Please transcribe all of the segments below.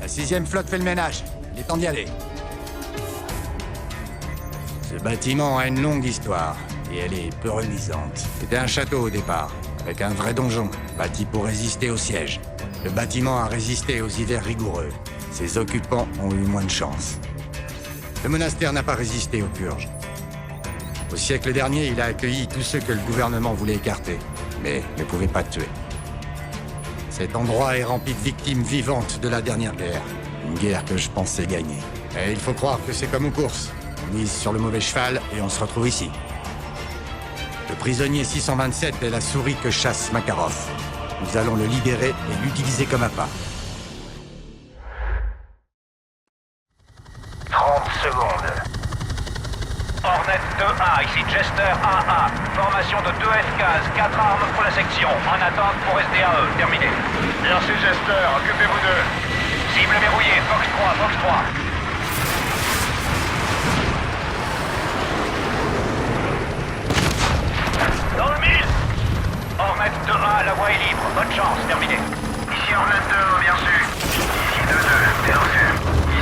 La 6e flotte fait le ménage. Il est temps d'y aller. Ce bâtiment a une longue histoire, et elle est peu reluisante. C'était un château au départ, avec un vrai donjon, bâti pour résister au siège. Le bâtiment a résisté aux hivers rigoureux. Ses occupants ont eu moins de chance. Le monastère n'a pas résisté aux purges. Au siècle dernier, il a accueilli tous ceux que le gouvernement voulait écarter, mais ne pouvait pas tuer. Cet endroit est rempli de victimes vivantes de la dernière guerre. Une guerre que je pensais gagner. Et il faut croire que c'est comme aux courses. On mise sur le mauvais cheval et on se retrouve ici. Le prisonnier 627 est la souris que chasse Makarov. Nous allons le libérer et l'utiliser comme appât. 30 secondes. Hornet 2A, ici Jester AA. Formation de 2 F-15, 4 armes pour la section. En attente pour SDAE. Terminé. Merci Jester, occupez-vous d'eux. Cible verrouillée, Fox 3, Fox 3. Dans le mille. Hornet 2A, la voie est libre. Bonne chance, terminé. Ici Hornet 2, bien reçu. Ici 2-2, bien reçu.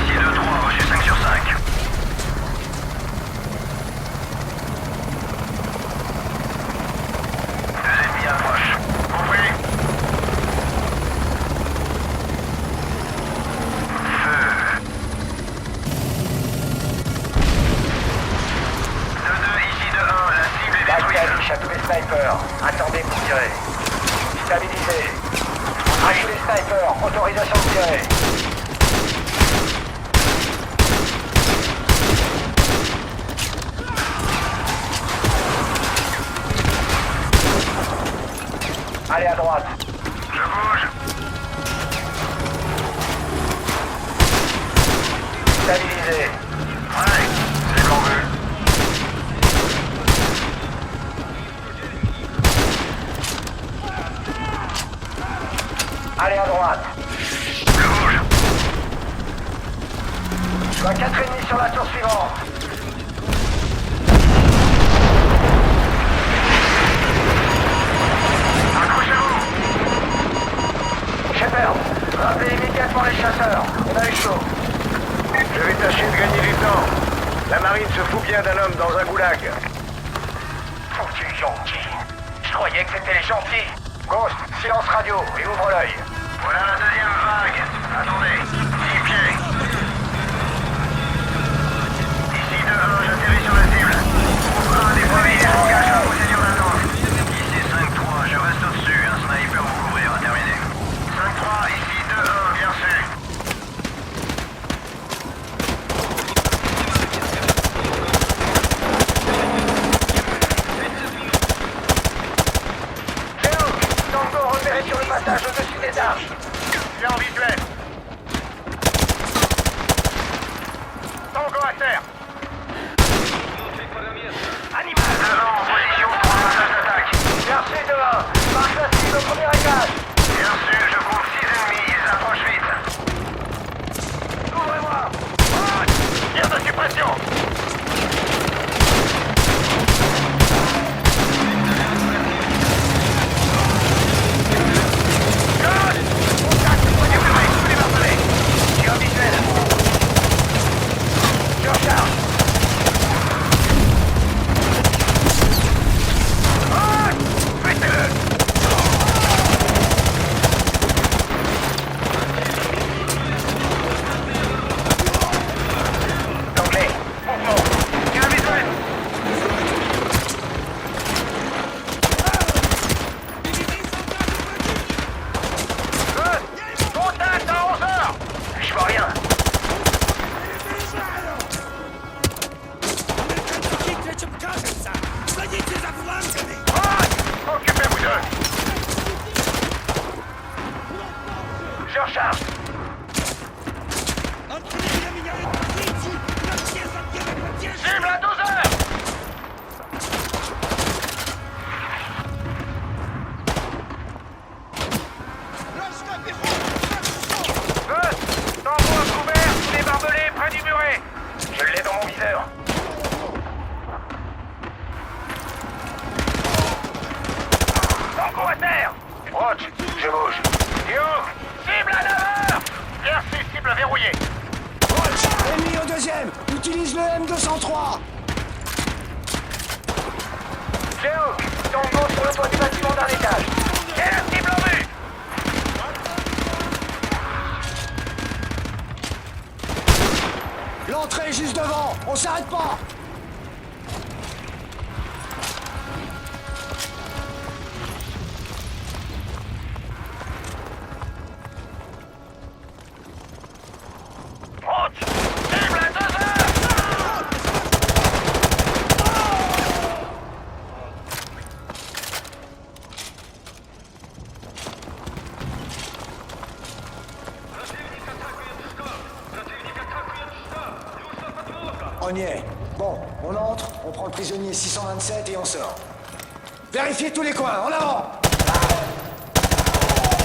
Ici 2-3, reçu 5 sur 5. Deux ennemis approchent. Compris. Feu. 2-2, ici 2-1, la cible est détruite. Backalish à tous les snipers. Attendez pour tirer. Stabilisé. À tous les snipers, autorisation de tirer. Allez à droite. Je bouge. Stabilisé. Ouais, c'est bon vu. Allez à droite. Je bouge. Je suis à 4 ennemis sur la tour suivante. Accrochez-vous. Shepard, rappelez immédiatement les chasseurs. On a eu chaud. Je vais tâcher de gagner du temps. La marine se fout bien d'un homme dans un goulag. Foutu gentil. Je croyais que c'était les gentils. Ghost, silence radio et ouvre l'œil. Voilà la deuxième vague. Attendez, 6 pieds. Ici 2-1, j'atterris sur la cible. Un des premiers engage à la procédure d'attente. Ici 5-3, je reste au-dessus. Un sniper vous couvrira, terminé. 5-3, ici 2-1, bien reçu. Léo, Tango repéré sur le passage au-dessus des arches. C'est en visuel. troisième, utilise le M203. Géo, Tango sur le toit du bâtiment d'un étage. Quelle cible en vue? L'entrée est juste devant, on s'arrête pas. Roach, cible à 2 heures. On y est. Bon, on entre, on prend le prisonnier 627 et on sort. Vérifiez tous les coins, en avant.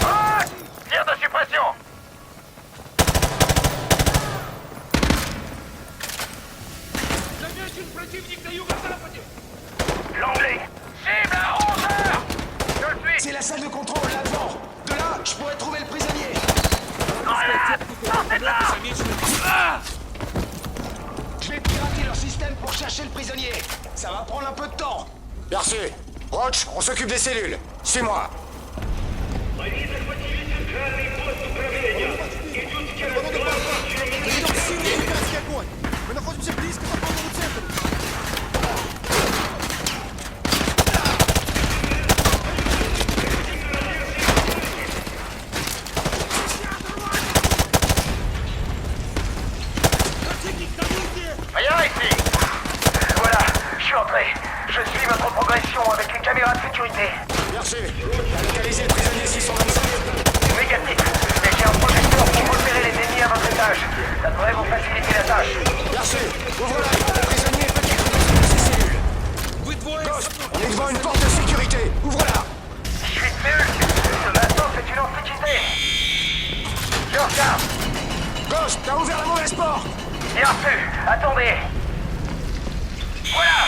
Roach, tir de suppression. L'anglais, cible à 11 heures. Je le suis. C'est la salle de contrôle, là devant. De là, je pourrais trouver le prisonnier. Sortez de là. Je vais pirater leur système pour chercher le prisonnier. Ça va prendre un peu de temps. Bien reçu. Roach, on s'occupe des cellules. Suis-moi. Мы находимся близко к торговому центру. Rien ici. Voilà, je suis entré. Je suis votre progression avec une caméra de sécurité. Bien reçu. Localisez le prisonnier 627. Négatif. Mais j'ai un projecteur pour repérer les ennemis à votre étage. Ça devrait vous faciliter la tâche. Bien reçu. Ouvre-la. Le prisonnier peut être dans ses cellules. Ghost, on est devant une porte de sécurité. Ouvre-la. Je suis nul. Ce matin, c'est une antiquité. Je regarde. Ghost, t'as ouvert la mauvaise porte. Bien reçu. Attendez. Voilà.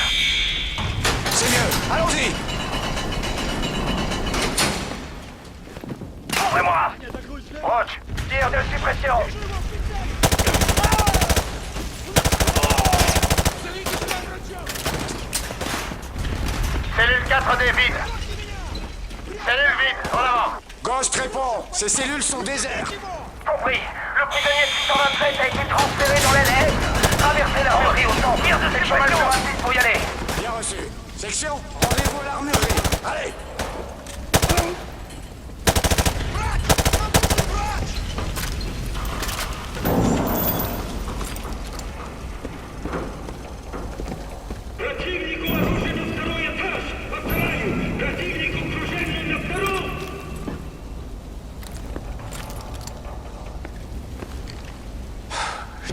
C'est mieux. Allons-y. Ouvrez-moi. Roach, tir de suppression. Cellule 4D vide. Cellule vide, en avant. Ghost répond. Ces cellules sont désertes. Compris. Le prisonnier 627 a été transféré dans l'aile. Traversez l'armurerie au centre. C'est le chemin le plus rapide pour y aller. Bien reçu. Section, rendez-vous à l'armurerie. Allez. Противнику оружие на второй этаж! Повторяю! Противнику кружение на втором!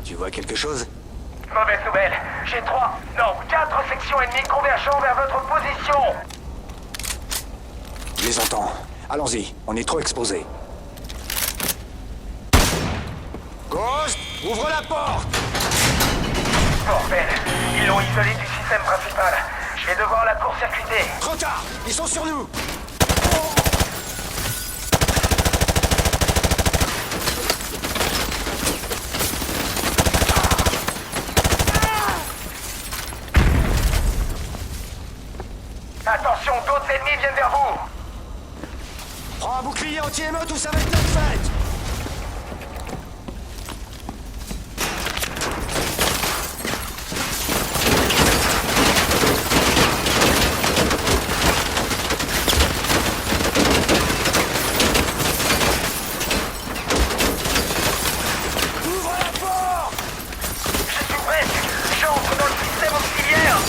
Tu vois quelque chose? Mauvaise nouvelle. J'ai 3, non, 4 sections ennemies convergeant vers votre position. Je les entends. Allons-y, on est trop exposés. Ghost, ouvre la porte! Bordel, ils l'ont isolé du système principal. Je vais devoir la court-circuiter. Trop tard! Ils sont sur nous! Attention, d'autres ennemis viennent vers vous. Prends un bouclier anti-émeute ou ça va être notre fête! Ouvre la porte! Je suis prêt. J'entre dans le système auxiliaire.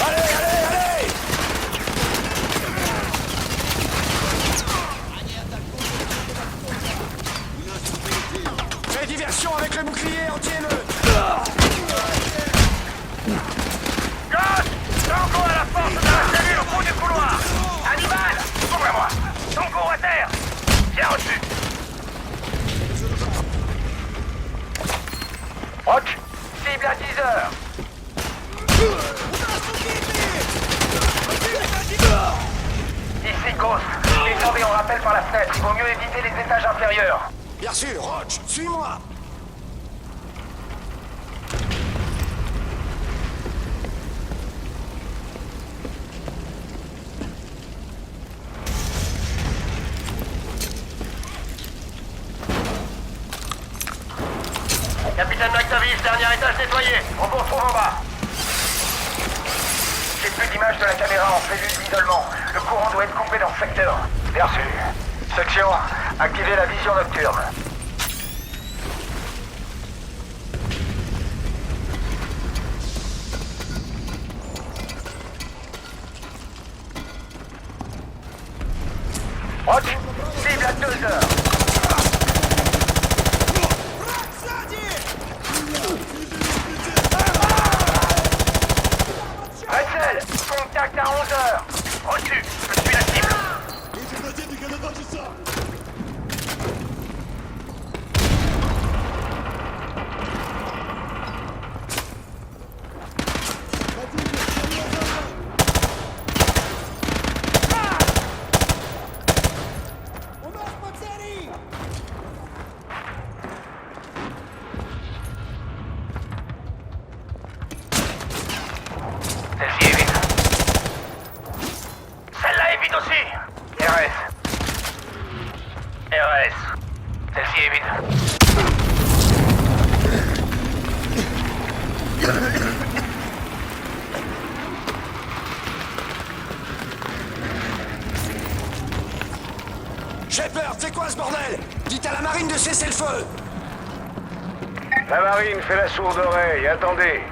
Allez, allez, allez! Fais diversion avec le bouclier anti-émeute! Gauche, Tango à la porte de la cellule au bout du couloir. Animal, ouvrez-moi. Tango à terre. Bien reçu. Rock, cible à 10 heures. Ici Ghost, les tombé en rappel par la fenêtre. Il vaut mieux éviter les étages inférieurs. Bien sûr, Roach, suis-moi. Capitaine McTavish, dernier étage nettoyé. On vous retrouve en bas. J'ai plus d'image de la caméra en cellule d'isolement. Le courant doit être coupé dans ce secteur. Bien reçu. Section, activez la vision nocturne. Roach, cible à 2 heures. Rachel, contact à 11 heures. Reçu, je suis la cible. Вижу противника на 2 часа! У нас пацаны! Celle-ci est vide. Celle-là est vide aussi. RS. RS. Celle-ci est vide. Shepard, c'est quoi ce bordel? Dites à la marine de cesser le feu. La marine fait la sourde oreille, attendez.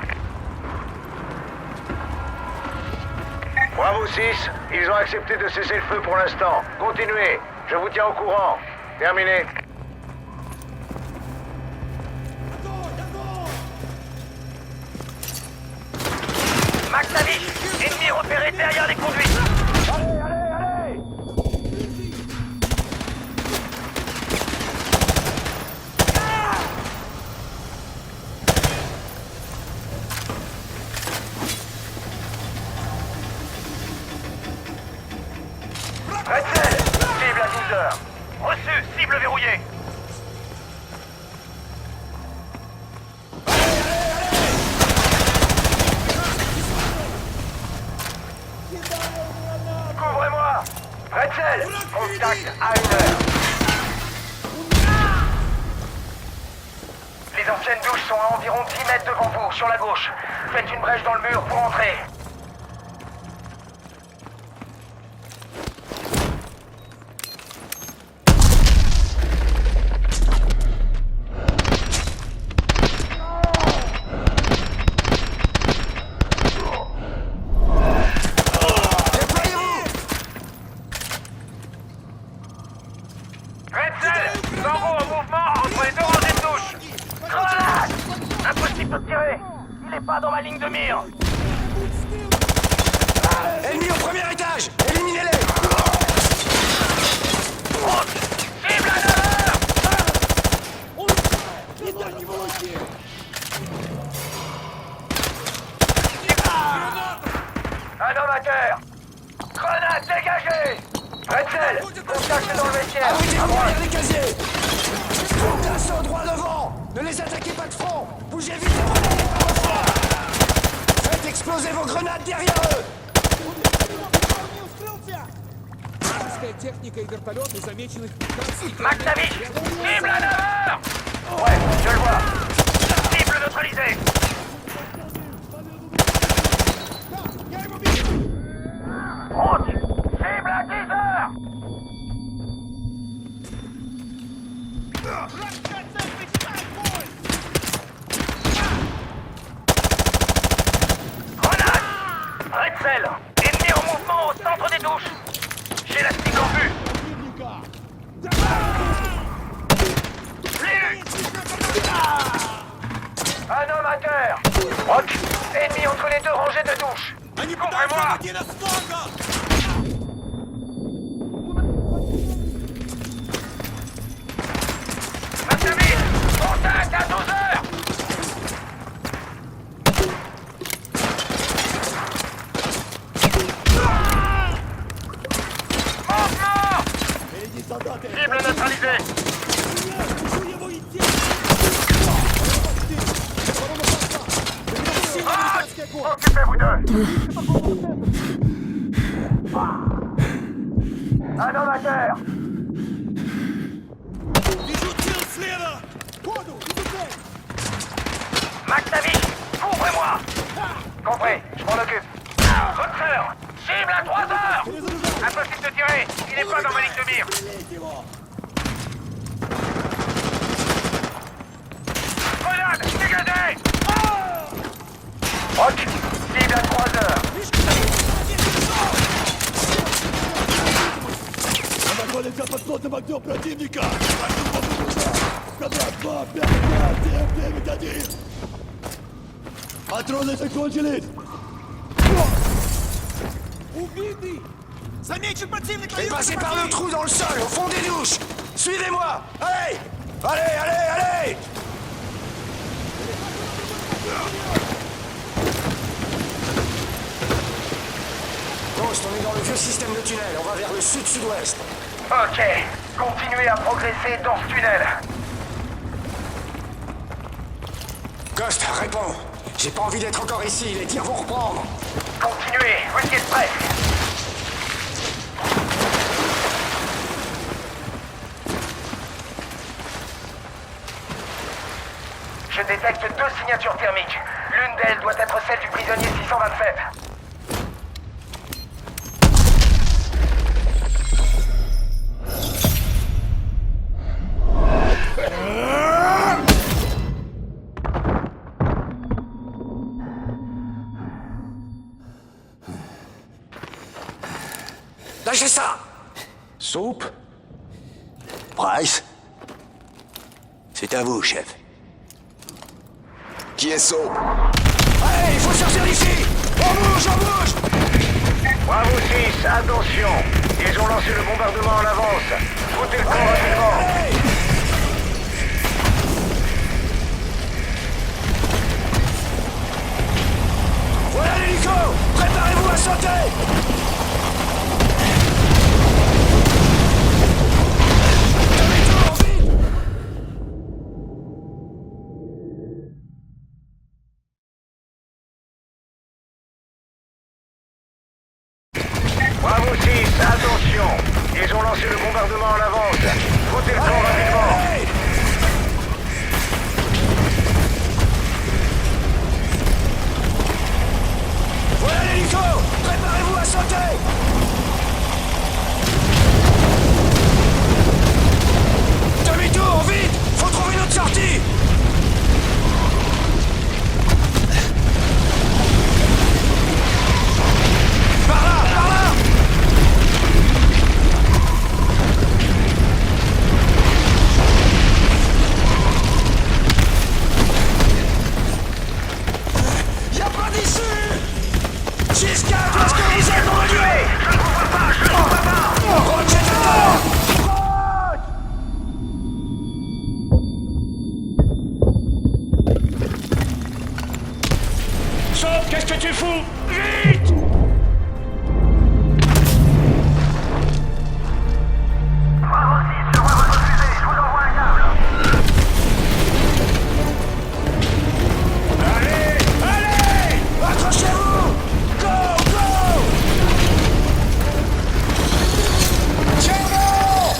Bravo 6, ils ont accepté de cesser le feu pour l'instant. Continuez, je vous tiens au courant. Terminé. McTavish, ennemi repéré derrière les conduites. Allez, allez, allez! Rachel, cible à 12 heures. Reçu, cible verrouillée. Couvrez-moi. Rachel, contact à 1 heure. Les anciennes douches sont à environ 10 mètres devant vous, sur la gauche. Faites une brèche dans le mur pour entrer. Redzel, Tango en mouvement entre les deux rangées de douche. Grenade! Impossible de tirer. Il n'est pas dans ma ligne de mire. Ennemis au premier étage. Éliminez-les. Cible à 9 heures! Un homme à terre! Grenade dégagée! Redzel, contact dans le vestiaire. Abritez-vous derrière les casiers. Groupe d'assaut droit devant. Ne les attaquez pas de front. Bougez vite et prenez par le froid. Faites exploser vos grenades derrière eux. Вражеская техника и вертолеты замечены в McTavish, cible à 9 heures! Ouais, je le vois. Cible neutralisée. Route, cible à 10 heures! Grenade! Redzel, ennemi en mouvement au centre des douches. J'ai la cible en vue. Un homme à terre! Rock, ennemi entre les deux rangées de douches. Они Couvrez-moi! пытаются найти нас снова! McTavish, contact à 12 heures! Mouvement! Cible neutralisée. Occupez-vous d'eux. Un homme à terre. McTavish, couvrez-moi. Compris, je m'en occupe. Hunter, cible à 3 heures. Impossible de tirer, il n'est pas dans ma ligne de mire. Grenade, dégagez. Rock, cible à 3 heures. Патроны закончились! Убитый! Замечен противник! Et passez par le trou dans le sol, au fond des douches! Suivez-moi! Allez! Allez, allez, allez! Ghost, on est dans le vieux système de tunnel, on va vers le sud-sud-ouest. Ok, continuez à progresser dans ce tunnel. Ghost, réponds! J'ai pas envie d'être encore ici, les tirs vont reprendre! Continuez, vous y êtes prêts. Je détecte 2 signatures thermiques. L'une d'elles doit être celle du prisonnier 627. Lâchez ça! Soupe? Price? C'est à vous, chef. Qui est Soap? Allez, il faut sortir d'ici! On bouge, on bouge! Bravo 6, attention. Ils ont lancé le bombardement en avance. Foutez le camp rapidement. Allez! Voilà l'hélico! Préparez-vous à sauter! Bravo 6, attention. Ils ont lancé le bombardement en avance. Foutez le camp rapidement. Allez! Voilà l'hélico! Préparez-vous à sauter! Demi-tour, vite! Faut trouver notre sortie! Par là! Par là! Y'a pas d'issue! 6-4, est-ce que vous êtes mon Dieu? Je ne comprends pas, je ne comprends pas. Rock, c'est à terre! Sauf, qu'est-ce que tu fous? Vite! Bravo 6, je vois votre fusée. Je vous envoie un câble. Allez! Allez! Accrochez-vous! Go! Go! Tiens bon!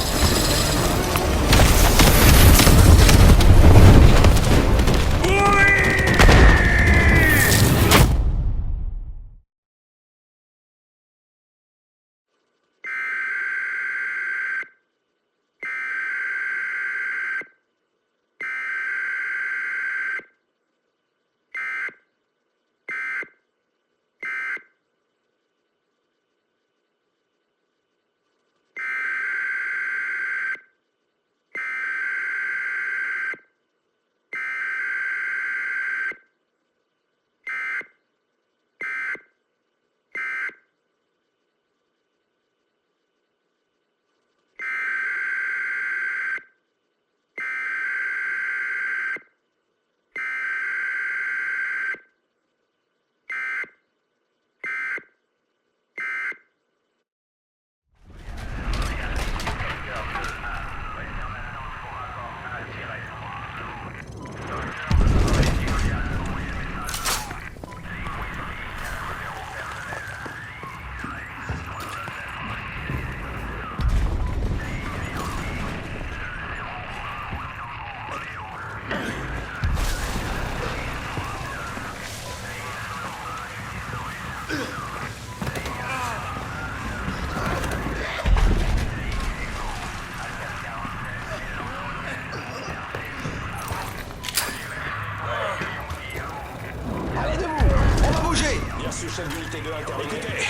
chef d'unité 2 intervenu. Écoutez,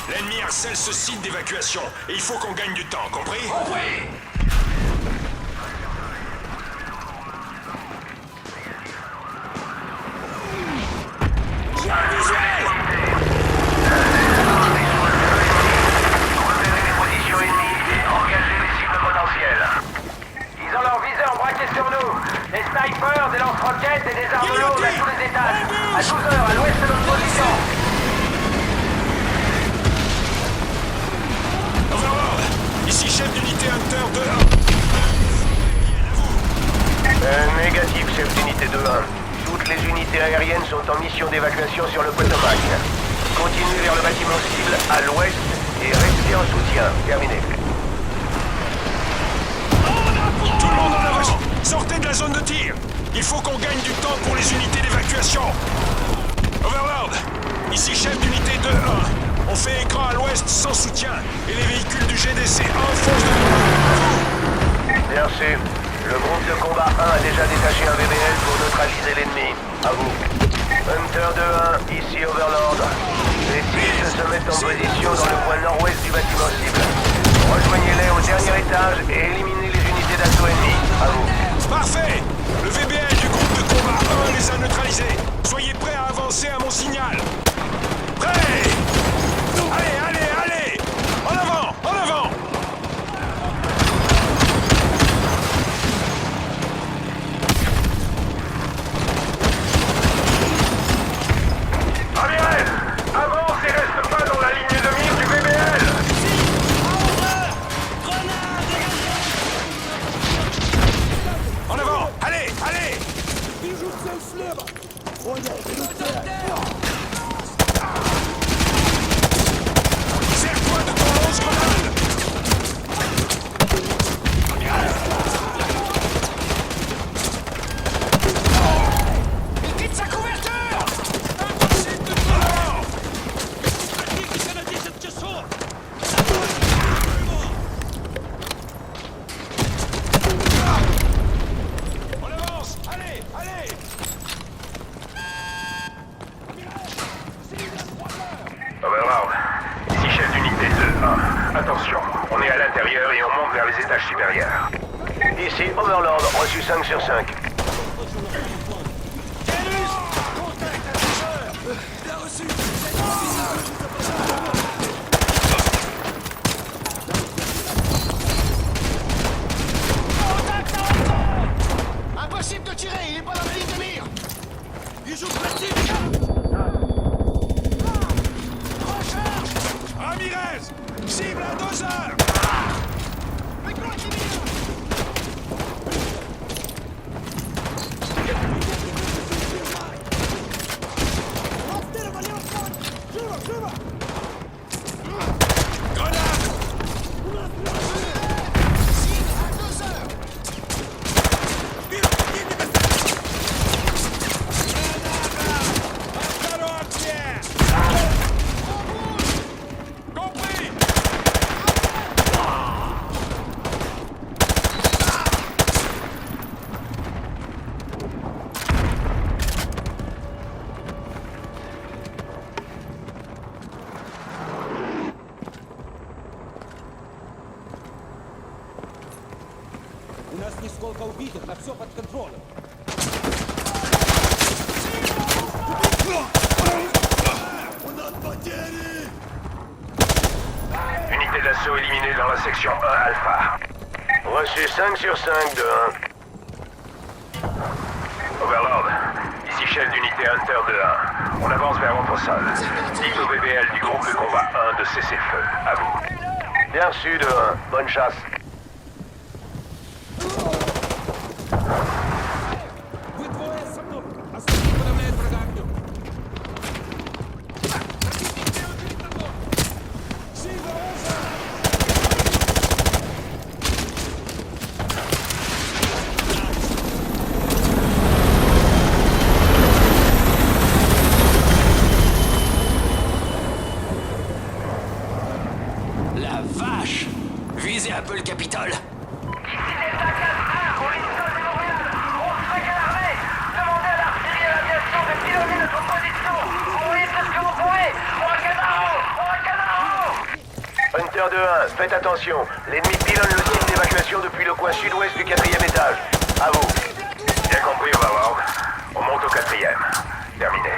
l'ennemi harcèle ce site d'évacuation et il faut qu'on gagne du temps, compris? Oui. Repérez les positions ennemies et engagez les cibles potentielles. Ils ont leur viseur braqué sur nous. Des snipers, des lance-roquettes et des armes lourdes à tous les étages. À 12 heures, à l'ouest de notre position. Overlord, ici chef d'unité Hunter 2-1. Négatif, chef d'unité 2-1. Toutes les unités aériennes sont en mission d'évacuation sur le Potomac. Continuez vers le bâtiment cible à l'ouest et restez en soutien. Terminé. Tout le monde en avant! Sortez de la zone de tir! Il faut qu'on gagne du temps pour les unités d'évacuation! Overlord, ici chef d'unité 2-1. On fait écran à l'ouest sans soutien et les véhicules du GDC enfoncent de nous. Bien sûr. Le groupe de combat 1 a déjà détaché un VBL pour neutraliser l'ennemi. À vous. Hunter 2-1, ici Overlord. Les cibles se mettent en position dans le coin nord-ouest du bâtiment cible. Rejoignez-les au dernier étage et éliminez les unités d'assaut ennemies. À vous. Parfait! Le VBL du groupe de combat 1 les a neutralisés. Soyez prêts à avancer à mon signal. Prêts! Allez, allez, allez! En avant! En avant! Amiral, avance et reste pas dans la ligne de mire du VBL. En avant! Allez, allez! Вижу цель слева! Понял, Serre-toi de ton lance-grenade! Il quitte sa couverture! On avance! Allez, allez! Overlord, ici chef d'unité 2-1. Attention, on est à l'intérieur et on monte vers les étages supérieurs. Ici Overlord, reçu 5 sur 5. Impossible de tirer, il est pas dans la ligne de mire! Ramirez! Cible à 2 heures! Grenade! Compris! У нас нисколько убитых, на все под контролем. Unité d'assaut éliminée dans la section 1 Alpha. Reçu 5 sur 5 de 1. Overlord, ici chef d'unité Hunter 2-1. On avance vers votre sol. Dites au VBL du groupe de combat 1 de cesser feu. À vous. Bien reçu de 1. Bonne chasse. Вы двое со мной! Остальные подавляют врага огнем! La vache! Visez un peu le Capitole! Ici Delta 4-1, on ligne de Montréal. On se fait qu'à l'armée. Demandez à l'artillerie et à l'aviation de pilonner notre position. Envoyez tout ce que vous pourrez. Hunter 2-1, faites attention. L'ennemi pilonne le site d'évacuation depuis le coin sud-ouest du 4e étage. À vous. Bien compris, Overlord. On monte au 4e. Terminé.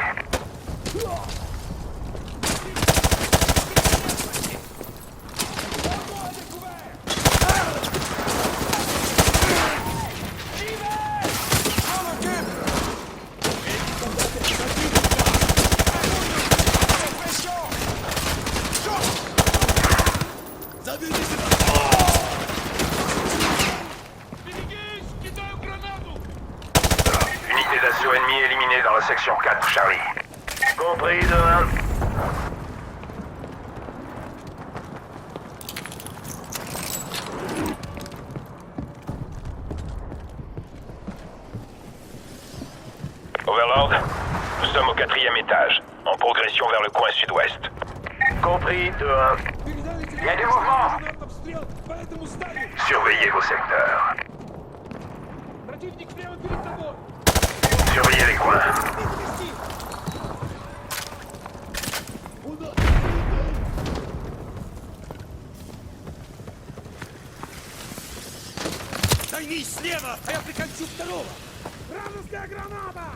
Unité d'assaut ennemie éliminée dans la section 4, Charlie. Compris, 2-1. Overlord, nous sommes au 4e étage, en progression vers le coin sud-ouest. Compris, 2-1. Il y a du mouvement. Surveillez vos secteurs. Surveillez les coins. Займись слева, а я прикончу второго! Вражеская граната!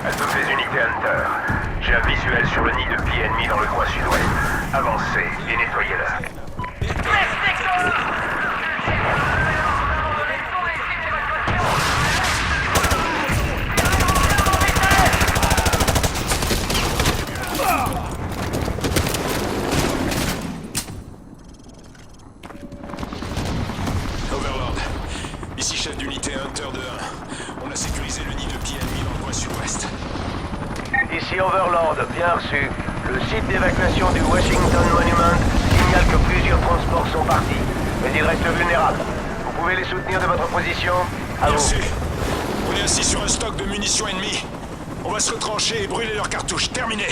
À toutes les unités Hunter, j'ai un visuel sur le nid de pieds ennemis dans le coin sud-ouest. Avancez et nettoyez-le. Overlord, ici chef d'unité Hunter 2-1. On a sécurisé le nid de pieds ennemis dans le coin sud-ouest. Ici Overlord, bien reçu. Le site d'évacuation du Washington Monument signale que plusieurs transports sont partis, mais ils restent vulnérables. Vous pouvez les soutenir de votre position. À vous. Merci. On est assis sur un stock de munitions ennemies. On va se retrancher et brûler leurs cartouches. Terminé.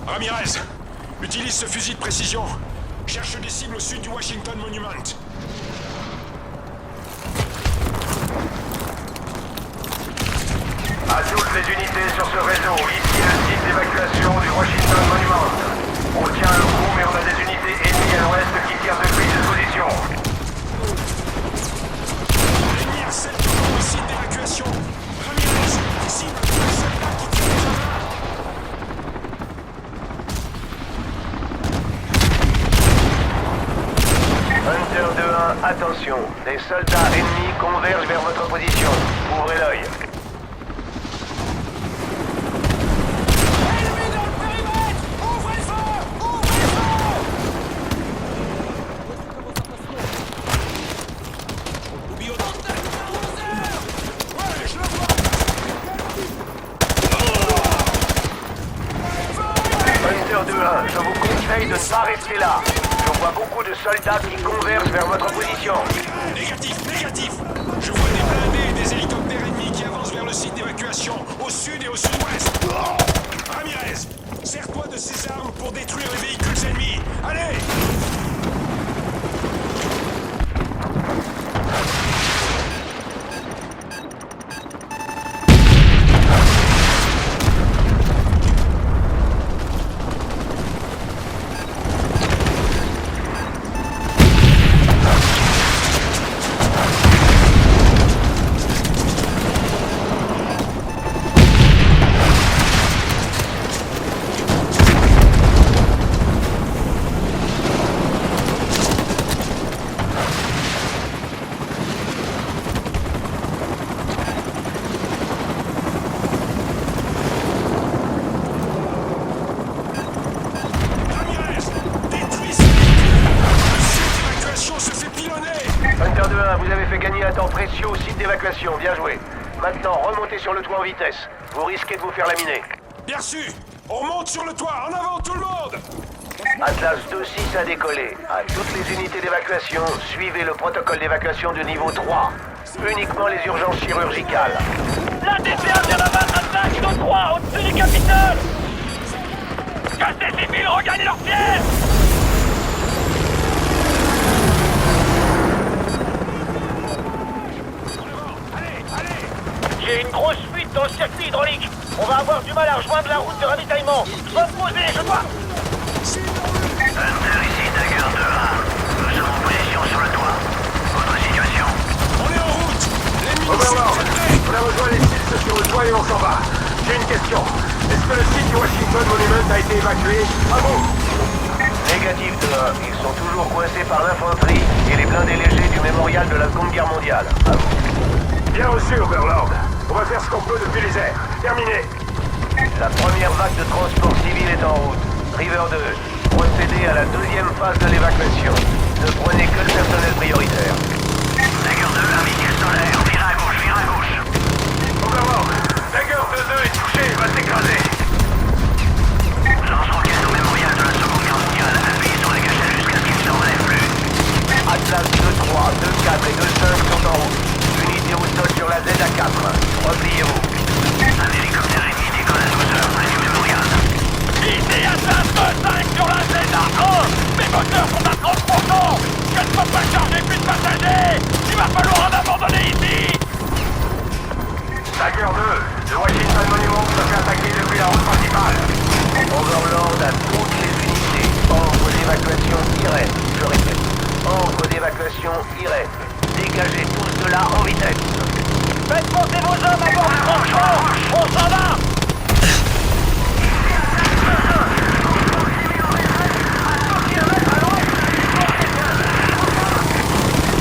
Ramirez, utilise ce fusil de précision. Cherche des cibles au sud du Washington Monument. À toutes les unités sur ce réseau, ici le site d'évacuation du Washington Monument. On tient le coup, mais on a des unités ennemies à l'ouest qui tirent depuis cette position. L'ennemi harcèle le site d'évacuation. Ramirez, cible un soldat qui tire déjà là. Hunter 2-1, attention. Des soldats ennemis convergent vers votre position. Ouvrez l'œil. Hunter 2-1, je vous conseille de ne pas rester là. Je vois beaucoup de soldats qui convergent vers votre position. Négatif, négatif. Je vois des blindés et des hélicoptères ennemis qui avancent vers le site d'évacuation, au sud et au sud-ouest. Ramirez, sers-toi de ces armes pour détruire les véhicules ennemis. Allez! d'évacuation, bien joué. Maintenant, remontez sur le toit en vitesse. Vous risquez de vous faire laminer. Bien sûr. On monte sur le toit. En avant, tout le monde. Atlas 2-6 a décollé. À toutes les unités d'évacuation, suivez le protocole d'évacuation de niveau 3. Uniquement les urgences chirurgicales. La DPA vient d'abattre Atlas 2-3 au-dessus du Capitole. Que ces civils regagnent leurs pieds. J'ai une grosse fuite dans le circuit hydraulique. On va avoir du mal à rejoindre la route de ravitaillement. Je dois me poser, je dois... Hunter ici, Dagger 2-1. Nous sommes en position sur le toit. Votre situation? On est en route. L'ennemi Overlord, nous on a rejoint les sites sur le toit et on s'en va. J'ai une question. Est-ce que le site du Washington Monument a été évacué? À vous? Négatif 2-1. Ils sont toujours coincés par l'infanterie et les blindés légers du mémorial de la Seconde Guerre mondiale. À vous. Bien reçu, Overlord. On va faire ce qu'on peut depuis les airs. Terminé. La première vague de transport civil est en route. River 2, procédez à la deuxième phase de l'évacuation. Ne prenez que le personnel prioritaire. Dagger 2, un missile solaire. Vire à gauche, vire à gauche. Overlord, Dagger 2-2 est touché, il va s'écraser. Lance-roquette au mémorial de la Seconde Guerre mondiale. Appuyez sur la gâchette jusqu'à ce qu'il ne se relève plus. Atlas 2-3, 2-4 et 2-5 sont en route. Unité au sol sur la ZA4. Repliez-vous. Un hélicoptère ennemi décolle à 12 heures près du mémorial. Ici Atlas 2-5 sur la ZA1. Mes moteurs sont à 30%. Je ne peux pas charger plus de passagers. Il va falloir en abandonner ici. Dagger 2, le Washington Monument se fait attaquer depuis la route principale. Overlord à toutes les unités. Ordre d'évacuation direct. Je répète. Ordre d'évacuation direct. Dégagez tous de là en vitesse. Faites monter vos hommes à bord du transport. On s'en va.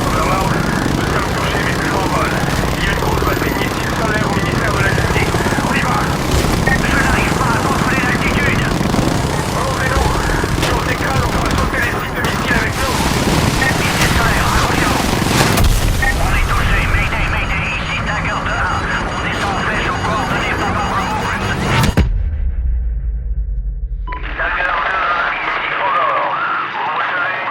Overlord, nous sommes touchés mais plus en vol. Il y a une grosse batterie de missiles solaires au ministère de la Justice. On y va. Je n'arrive pas à contrôler l'altitude. Remontez-nous. Si on s'écrase, on pourra sauter les sites de missiles avec nous. Missiles solaires, accrochez-vous. On est touché. Mayday, Mayday. Ici Dagger 2-1. On descend en flèche aux coordonnées Papa Bravo. Dagger 2-1, ici Overlord. Vous recevez?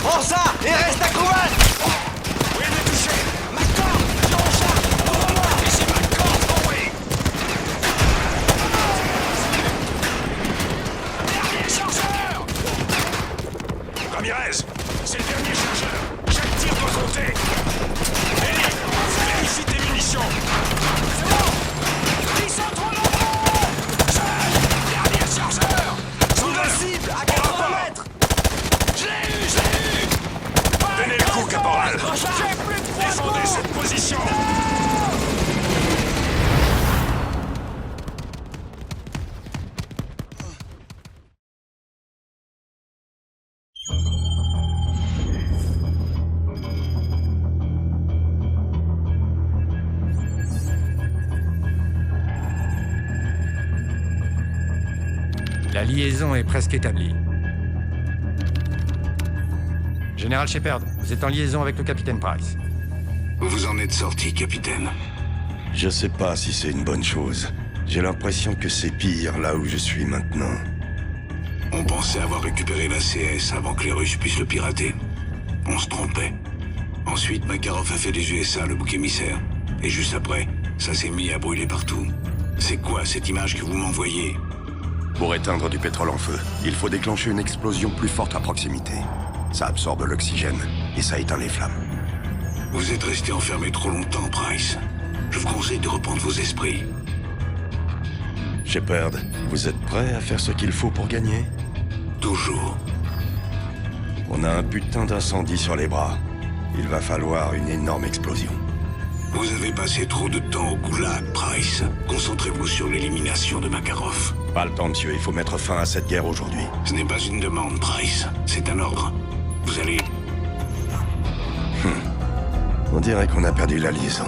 Forza! Et reste à Kouman! Oui, il est touché. McCord! Sur mon char! Devant-moi! Ici McCord, forward. Dernier chargeur! Ramirez, c'est le dernier chargeur. Chaque tir doit compter. Ellie, vérifie tes munitions. C'est bon! Ils sont trop nombreux! Dernier chargeur! Sous la cible! À 80 mètres! Je l'ai eu! Tenez le coup, caporal. J'ai plus de poids de Défendez bout! cette position. La liaison est presque établie. Général Shepard, vous êtes en liaison avec le capitaine Price. Vous en êtes sorti, capitaine. Je sais pas si c'est une bonne chose. J'ai l'impression que c'est pire là où je suis maintenant. On pensait avoir récupéré la CS avant que les Russes puissent le pirater. On se trompait. Ensuite, Makarov a fait des USA le bouc émissaire. Et juste après, ça s'est mis à brûler partout. C'est quoi cette image que vous m'envoyez? Pour éteindre du pétrole en feu, il faut déclencher une explosion plus forte à proximité. Ça absorbe l'oxygène et ça éteint les flammes. Vous êtes resté enfermé trop longtemps, Price. Je vous conseille de reprendre vos esprits. Shepard, vous êtes prêt à faire ce qu'il faut pour gagner? Toujours. On a un putain d'incendie sur les bras. Il va falloir une énorme explosion. Vous avez passé trop de temps au goulag, Price. Concentrez-vous sur l'élimination de Makarov. Pas le temps, monsieur. Il faut mettre fin à cette guerre aujourd'hui. Ce n'est pas une demande, Price. C'est un ordre. Vous allez... On dirait qu'on a perdu la liaison.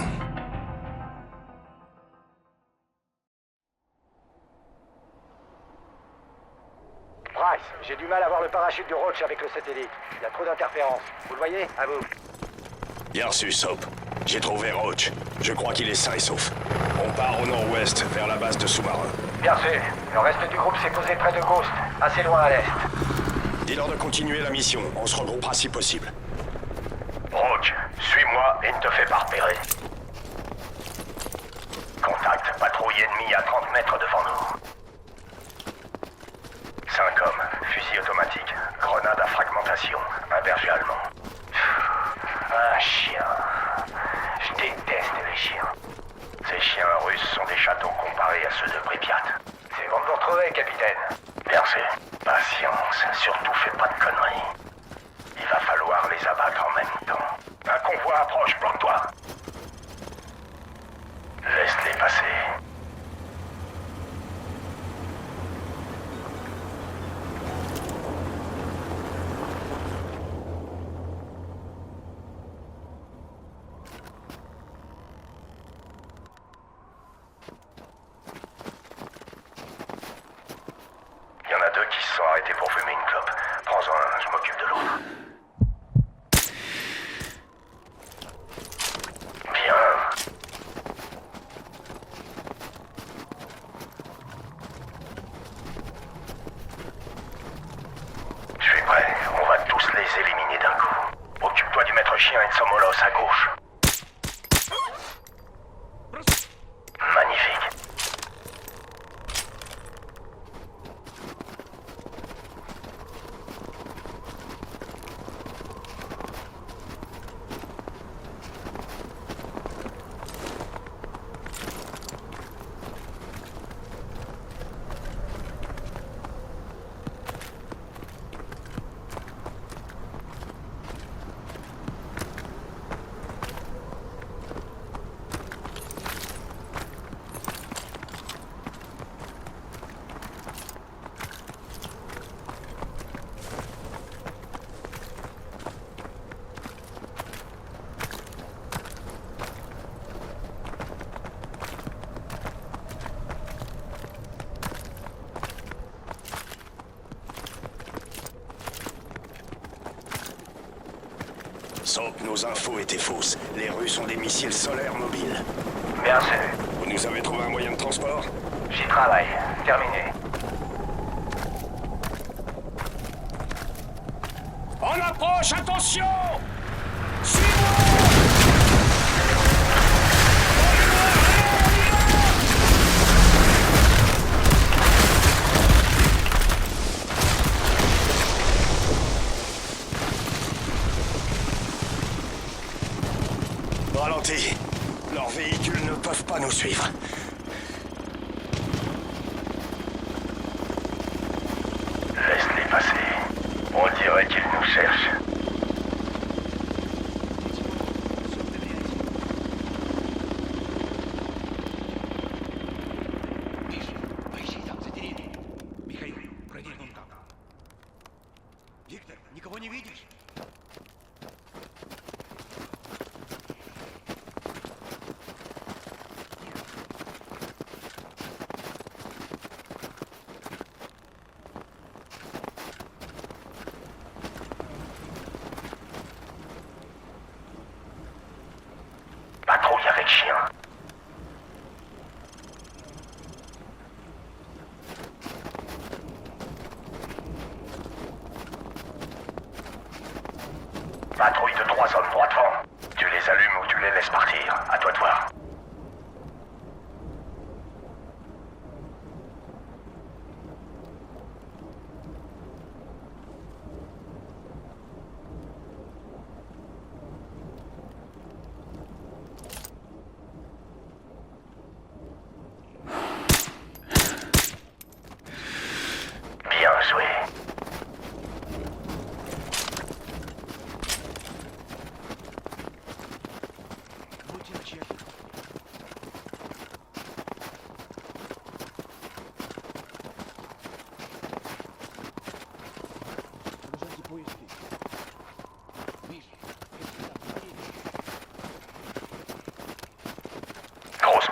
Price, j'ai du mal à voir le parachute du Roach avec le satellite. Il y a trop d'interférences. Vous le voyez? À vous. Bien reçu, Soap. J'ai trouvé Roach. Je crois qu'il est sain et sauf. On part au nord-ouest, vers la base de sous-marins. Bien sûr. Le reste du groupe s'est posé près de Ghost, assez loin à l'est. Dis-leur de continuer la mission. On se regroupera si possible. Roach, suis-moi et ne te fais pas repérer. Contact, patrouille ennemie à 30 mètres devant nous. 5 hommes, fusil automatique, grenade à fragmentation, un berger allemand. Un chien. Je déteste les chiens. Ces chiens russes sont des châteaux comparés à ceux de Pripyat. C'est bon de vous retrouver, capitaine. Merci. Patience, surtout fais pas de conneries. Il va falloir les abattre en même temps. Un convoi approche, bloque-toi. Laisse-les passer. Il y en a 2 qui se sont arrêtés pour fumer une clope. Prends-en un, je m'occupe de l'autre. Bien. Je suis prêt. On va tous les éliminer d'un coup. Occupe-toi du maître chien et de Somolos à gauche. Magnifique. Soap, nos infos étaient fausses. Les Russes ont des missiles solaires mobiles. Bien sûr. Vous nous avez trouvé un moyen de transport? J'y travaille. Terminé. On approche, attention! Ralentis. Leurs véhicules ne peuvent pas nous suivre. Laisse-les passer. On dirait qu'ils nous cherchent. Поищи там за деревьями. Михаил, проверь вон там. Виктор, никого не видишь? Patrouille avec chien. Patrouille de 3 hommes droit devant. Tu les allumes ou tu les laisses partir. À toi de voir. Bien joué. Будьте начеку.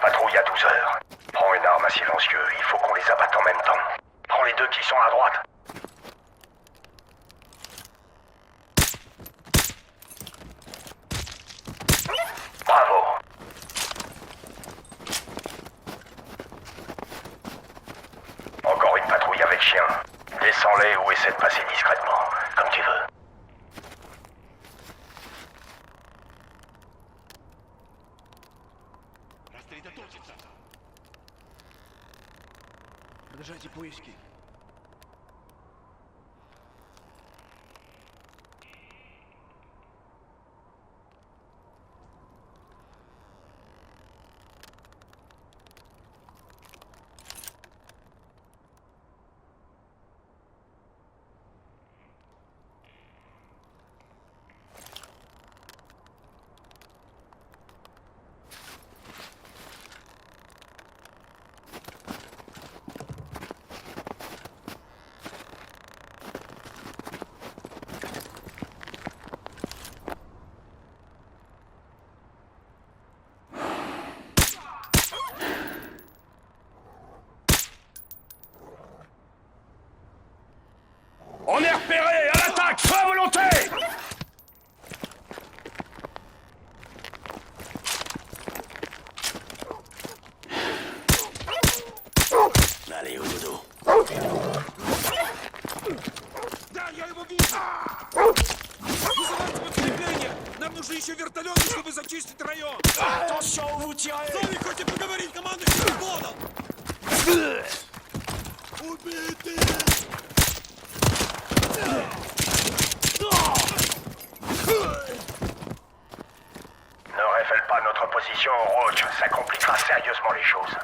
patrouille à 12 heures. Prends une arme à silencieux, il faut qu'on les abatte en même temps. Prends les deux qui sont à droite. Bravo. Encore une patrouille avec chien. Descends-les ou essaie de passer discrètement, comme tu veux. Рассредоточиться! Продолжайте поиски. On est repéré! À l'attaque! Feu à volonté! Allez, au dodo. Да, я его вижу! Вызывайте подкрепление! Нам нужны еще вертолеты, чтобы зачистить район! Attention où vous tirez! Зови хоть и поговорить, командующий взводом! Убейте! Ne révèle pas notre position au Roach, ça compliquera sérieusement les choses.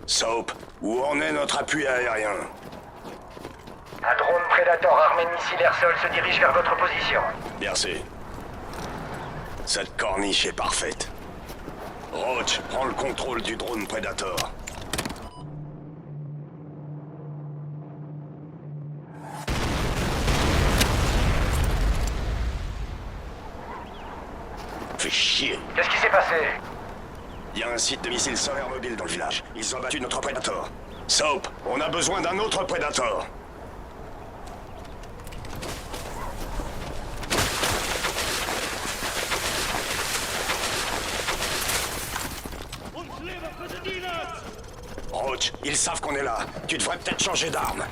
Soap, où en est notre appui aérien? Un drone Predator armé de missiles air-sol se dirige vers votre position. Merci. Cette corniche est parfaite. Roach, prends le contrôle du drone Predator. Fais chier. Qu'est-ce qui s'est passé? Il y a un site de missiles solaires mobiles dans le village. Ils ont abattu notre Predator. Soap, on a besoin d'un autre Predator. Он слева, позади нас! Roach, ils savent qu'on est là. Tu devrais peut-être changer d'arme.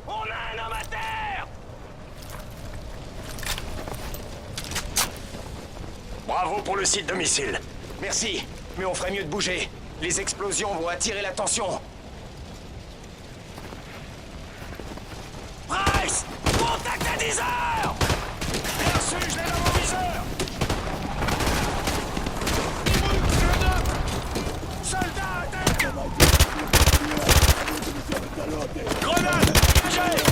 On a un homme à terre! Bravo pour le site de missiles. Merci, mais on ferait mieux de bouger. Les explosions vont attirer l'attention. Price! Contact à 10 heures! Bien sûr, je l'ai dans mon viseur! Soldat à terre! Grenade! Dégagez!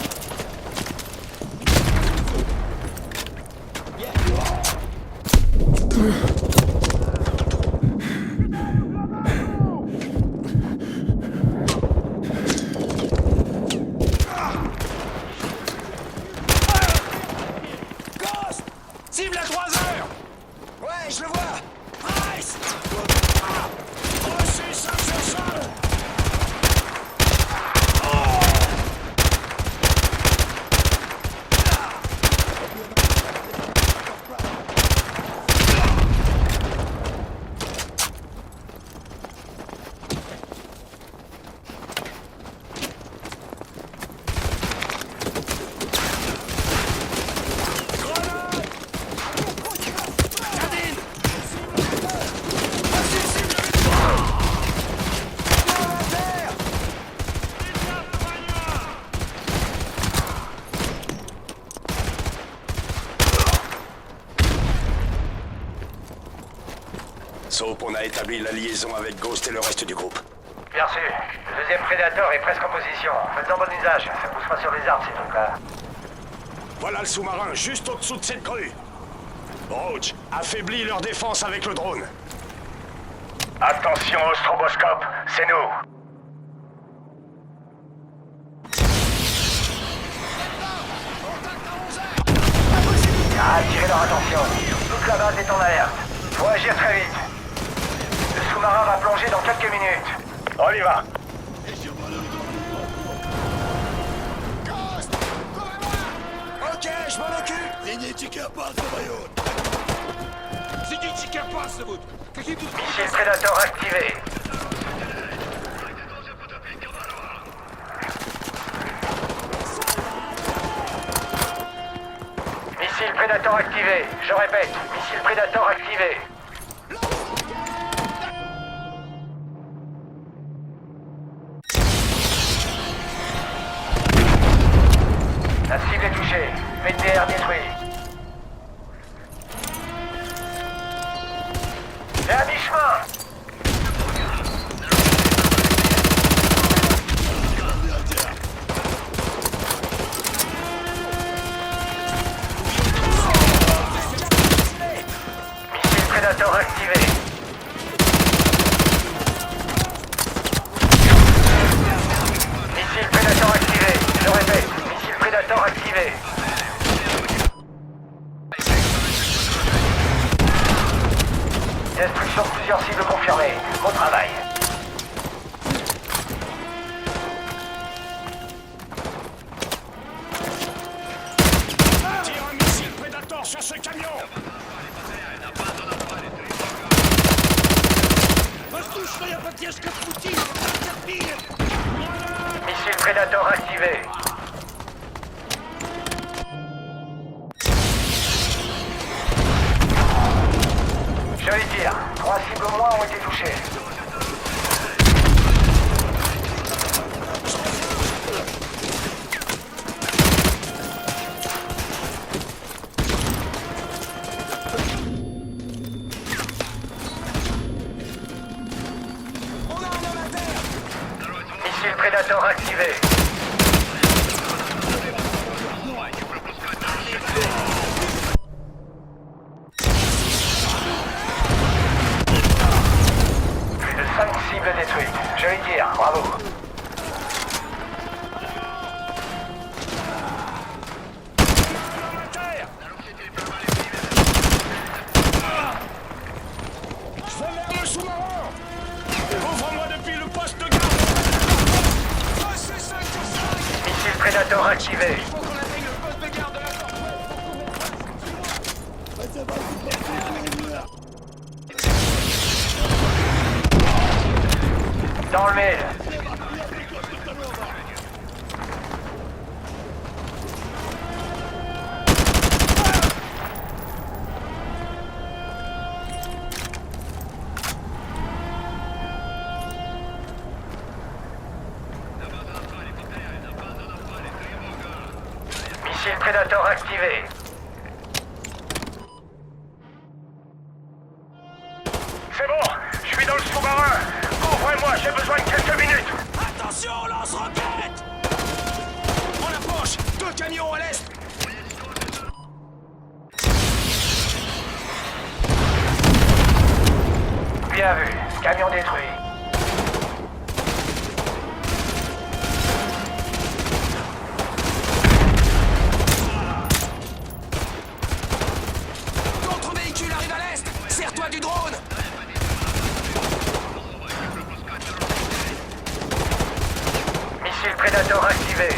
Ghost! Cible à 3 heures! Ouais, je le vois! Price! Reçu, ça sur le sol! Grenade! Nadine! Soap, on a établi la liaison avec Ghost et le reste du groupe. Bien sûr. Le deuxième prédateur est presque en position. Faites-en bon usage. Ça pousse pas sur les arbres, ces trucs-là. Voilà le sous-marin, juste au-dessous de cette grue. Roach, affaiblis leur défense avec le drone. Attention au stroboscope, c'est nous. Attirez leur attention. Toute la base est en alerte. Faut agir très vite. Le sous-marin va plonger dans quelques minutes. On y va. Ok, je m'en occupe. Missile prédateur activé. Missile prédateur activé. Je répète, missile prédateur activé. La cible est touchée. VTR détruit. Et à mi-chemin. Missile prédateur activé. Missile prédateur activé. Je répète, missile prédateur activé. Destruction de plusieurs cibles confirmées. Bon travail. Tire un missile Predator sur ce camion. Missile prédateur activé. Je vais dire, 3 cibles au moins ont été touchées. Missile prédateur activé. Plus de 5 cibles détruites. Je vais dire, bravo. Je vais vers le sous-marin. Couvre-moi depuis le poste de garde. Missile prédateur activé. Dans le mille. Missile prédateur activé. C'est bon, je suis dans le sous-marin. Ouvrez-moi, j'ai besoin de quelques minutes. Attention, lance-roquette. On approche. 2 camions à l'est. Bien vu, camion détruit. D'autres véhicules arrivent à l'est. Serre-toi du drone. Missile prédateur activé.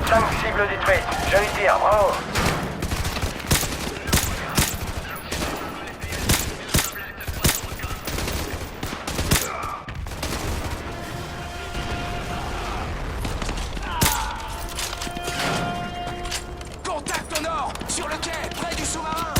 Cinq cibles détruites. Je vais dire, bravo. Contact au nord, sur le quai, près du sous-marin.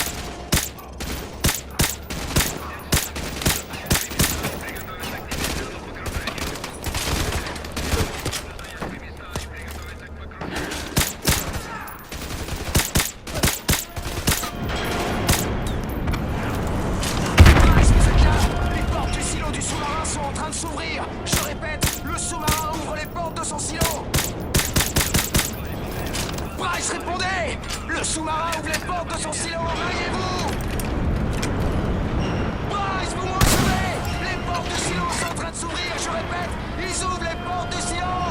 sous-marin ouvre les portes de son silo. Rayez-vous! Bryce, vous m'en savez! Les portes du silo sont en train de s'ouvrir, je répète, ils ouvrent les portes du silo!